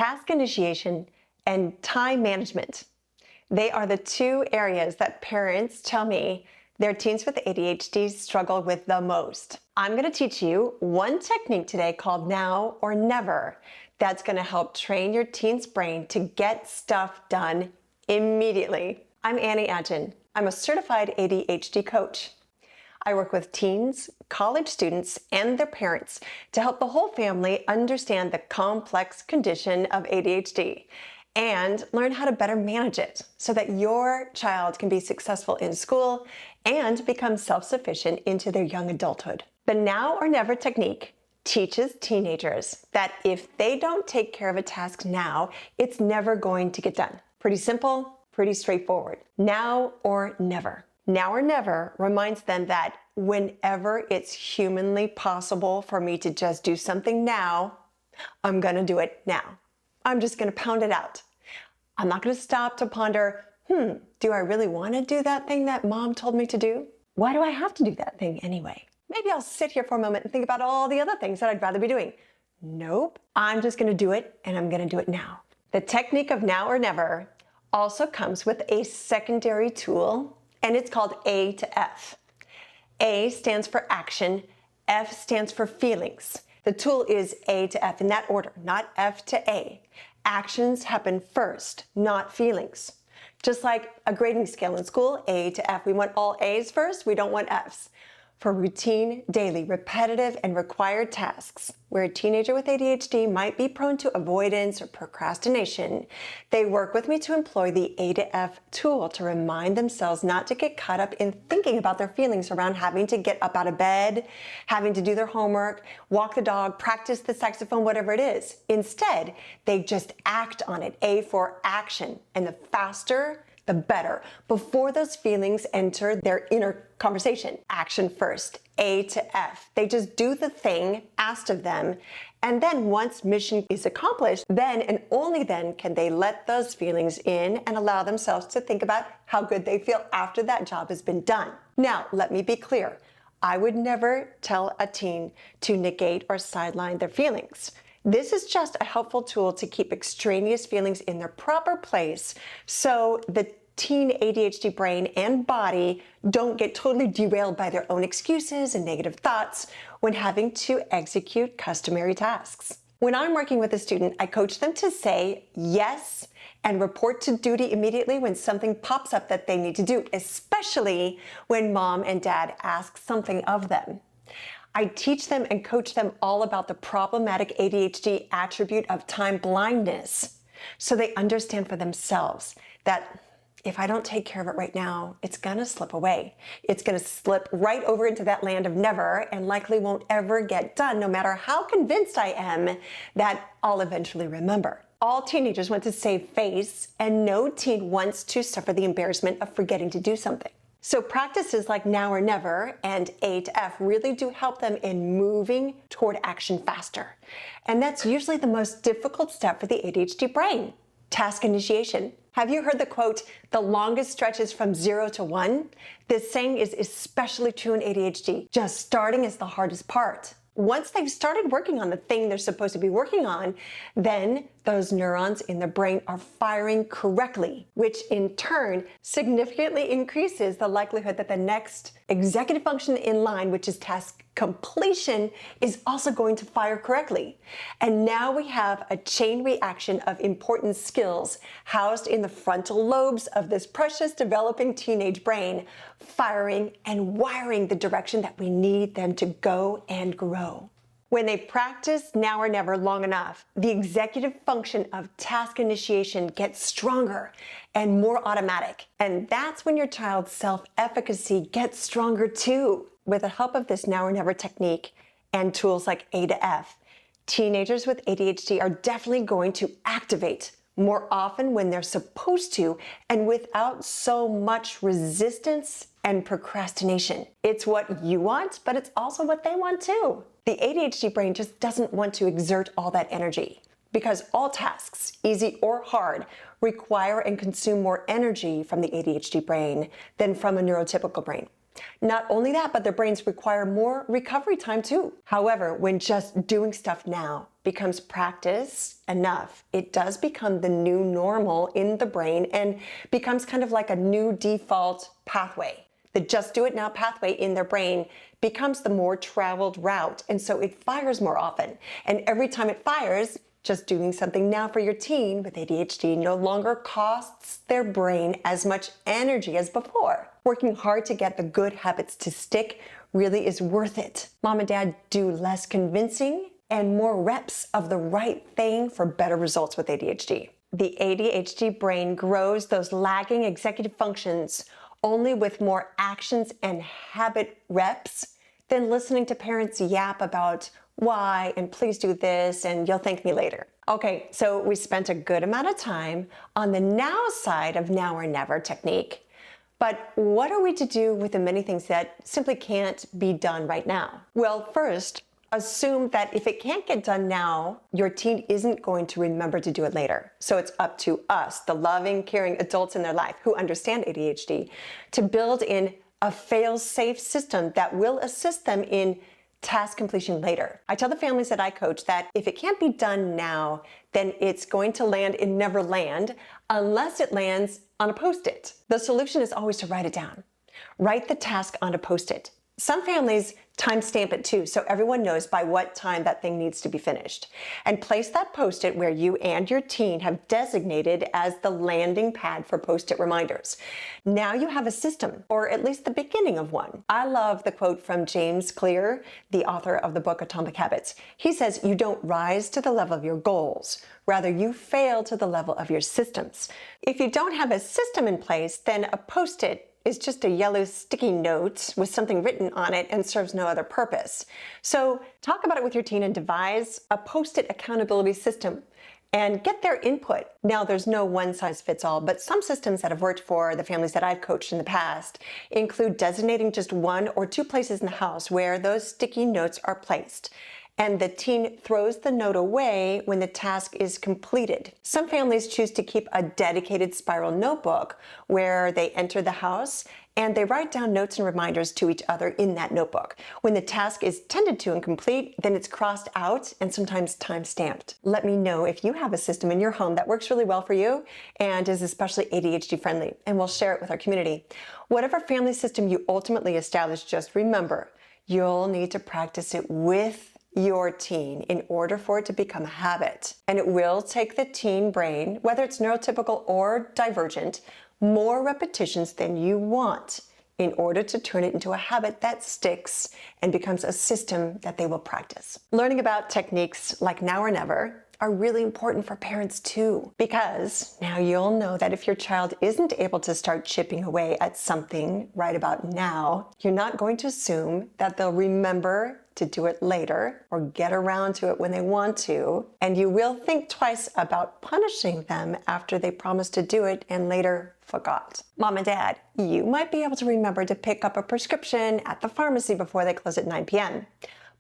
task initiation, and time management. They are the two areas that parents tell me their teens with ADHD struggle with the most. I'm going to teach you one technique today called now or never that's going to help train your teen's brain to get stuff done immediately. I'm Annie Adjin. I'm a certified ADHD coach. I work with teens, college students, and their parents to help the whole family understand the complex condition of ADHD and learn how to better manage it so that your child can be successful in school and become self-sufficient into their young adulthood. The now or never technique teaches teenagers that if they don't take care of a task now, it's never going to get done. Pretty simple, pretty straightforward. Now or never. Now or never reminds them that whenever it's humanly possible for me to just do something now, I'm gonna do it now. I'm just gonna pound it out. I'm not gonna stop to ponder, do I really wanna do that thing that mom told me to do? Why do I have to do that thing anyway? Maybe I'll sit here for a moment and think about all the other things that I'd rather be doing. Nope, I'm just gonna do it and I'm gonna do it now. The technique of now or never also comes with a secondary tool, and it's called A to F. A stands for action, F stands for feelings. The tool is A to F in that order, not F to A. Actions happen first, not feelings. Just like a grading scale in school, A to F. We want all A's first, we don't want F's. For routine, daily, repetitive, and required tasks, where a teenager with ADHD might be prone to avoidance or procrastination, they work with me to employ the A to F tool to remind themselves not to get caught up in thinking about their feelings around having to get up out of bed, having to do their homework, walk the dog, practice the saxophone, whatever it is. Instead, they just act on it. A for action. And the faster, the better, before those feelings enter their inner conversation. Action first, A to F. They just do the thing asked of them, and then once mission is accomplished, then and only then can they let those feelings in and allow themselves to think about how good they feel after that job has been done. Now, let me be clear. I would never tell a teen to negate or sideline their feelings. This is just a helpful tool to keep extraneous feelings in their proper place so the teen ADHD brain and body don't get totally derailed by their own excuses and negative thoughts when having to execute customary tasks. When I'm working with a student, I coach them to say yes and report to duty immediately when something pops up that they need to do, especially when mom and dad ask something of them. I teach them and coach them all about the problematic ADHD attribute of time blindness so they understand for themselves that if I don't take care of it right now, it's gonna slip away. It's gonna slip right over into that land of never and likely won't ever get done, no matter how convinced I am that I'll eventually remember. All teenagers want to save face, and no teen wants to suffer the embarrassment of forgetting to do something. So practices like now or never and A to F really do help them in moving toward action faster. And that's usually the most difficult step for the ADHD brain, task initiation. Have you heard the quote, the longest stretches from 0 to 1? This saying is especially true in ADHD. Just starting is the hardest part. Once they've started working on the thing they're supposed to be working on, then those neurons in the brain are firing correctly, which in turn significantly increases the likelihood that the next executive function in line, which is task completion, is also going to fire correctly. And now we have a chain reaction of important skills housed in the frontal lobes of this precious developing teenage brain, firing and wiring the direction that we need them to go and grow. When they practice now or never long enough, the executive function of task initiation gets stronger and more automatic. And that's when your child's self-efficacy gets stronger too. With the help of this now or never technique and tools like A to F, teenagers with ADHD are definitely going to activate more often when they're supposed to and without so much resistance and procrastination. It's what you want, but it's also what they want too. The ADHD brain just doesn't want to exert all that energy because all tasks, easy or hard, require and consume more energy from the ADHD brain than from a neurotypical brain. Not only that, but their brains require more recovery time too. However, when just doing stuff now becomes practice enough, it does become the new normal in the brain and becomes kind of like a new default pathway. The just do it now pathway in their brain becomes the more traveled route, and so it fires more often. And every time it fires, just doing something now for your teen with ADHD no longer costs their brain as much energy as before. Working hard to get the good habits to stick really is worth it. Mom and dad, do less convincing and more reps of the right thing for better results with ADHD. The ADHD brain grows those lagging executive functions only with more actions and habit reps than listening to parents yap about why and please do this and you'll thank me later. Okay, so we spent a good amount of time on the now side of now or never technique, but what are we to do with the many things that simply can't be done right now? Well, first, assume that if it can't get done now, your teen isn't going to remember to do it later. So it's up to us, the loving, caring adults in their life who understand ADHD, to build in a fail-safe system that will assist them in task completion later. I tell the families that I coach that if it can't be done now, then it's going to land in Neverland unless it lands on a Post-it. The solution is always to write it down. Write the task on a Post-it. Some families timestamp it too, so everyone knows by what time that thing needs to be finished. And place that Post-it where you and your teen have designated as the landing pad for Post-it reminders. Now you have a system, or at least the beginning of one. I love the quote from James Clear, the author of the book Atomic Habits. He says, "You don't rise to the level of your goals. Rather, you fail to the level of your systems." If you don't have a system in place, then a Post-it is just a yellow sticky note with something written on it and serves no other purpose. So talk about it with your teen and devise a Post-it accountability system and get their input. Now, there's no one size fits all, but some systems that have worked for the families that I've coached in the past include designating just 1 or 2 places in the house where those sticky notes are placed, and the teen throws the note away when the task is completed. Some families choose to keep a dedicated spiral notebook where they enter the house and they write down notes and reminders to each other in that notebook. When the task is tended to and complete, then it's crossed out and sometimes time-stamped. Let me know if you have a system in your home that works really well for you and is especially ADHD friendly, and we'll share it with our community. Whatever family system you ultimately establish, just remember, you'll need to practice it with your teen in order for it to become a habit. And it will take the teen brain, whether it's neurotypical or divergent, more repetitions than you want in order to turn it into a habit that sticks and becomes a system that they will practice. Learning about techniques like now or never are really important for parents too, because now you'll know that if your child isn't able to start chipping away at something right about now, you're not going to assume that they'll remember to do it later or get around to it when they want to, and you will think twice about punishing them after they promised to do it and later forgot. Mom and dad, you might be able to remember to pick up a prescription at the pharmacy before they close at 9 p.m.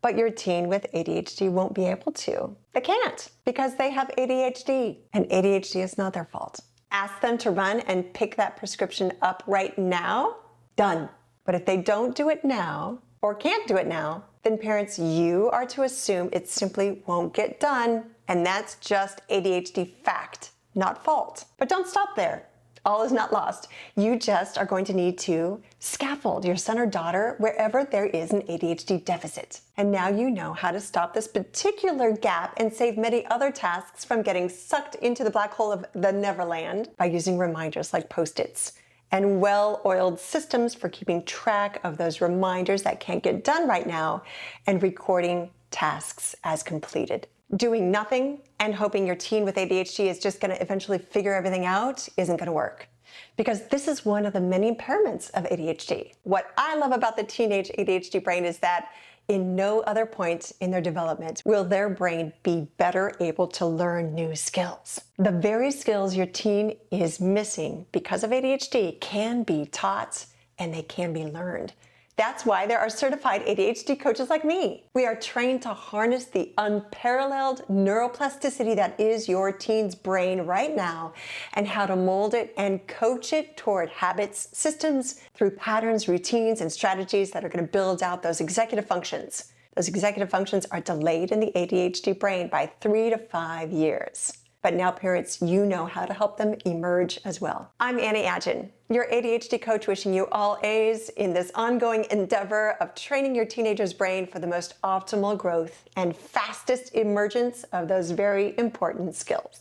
But your teen with ADHD won't be able to. They can't because they have ADHD, and ADHD is not their fault. Ask them to run and pick that prescription up right now, done. But if they don't do it now or can't do it now, then parents, you are to assume it simply won't get done, and that's just ADHD fact, not fault. But don't stop there. All is not lost. You just are going to need to scaffold your son or daughter wherever there is an ADHD deficit. And now you know how to stop this particular gap and save many other tasks from getting sucked into the black hole of the Neverland by using reminders like Post-its and well-oiled systems for keeping track of those reminders that can't get done right now and recording tasks as completed. Doing nothing and hoping your teen with ADHD is just going to eventually figure everything out isn't going to work, because this is one of the many impairments of ADHD. What I love about the teenage ADHD brain is that in no other point in their development will their brain be better able to learn new skills. The very skills your teen is missing because of ADHD can be taught and they can be learned. That's why there are certified ADHD coaches like me. We are trained to harness the unparalleled neuroplasticity that is your teen's brain right now and how to mold it and coach it toward habits, systems, through patterns, routines, and strategies that are going to build out those executive functions. Those executive functions are delayed in the ADHD brain by 3 to 5 years. But now parents, you know how to help them emerge as well. I'm Annie Adjen, your ADHD coach, wishing you all A's in this ongoing endeavor of training your teenager's brain for the most optimal growth and fastest emergence of those very important skills.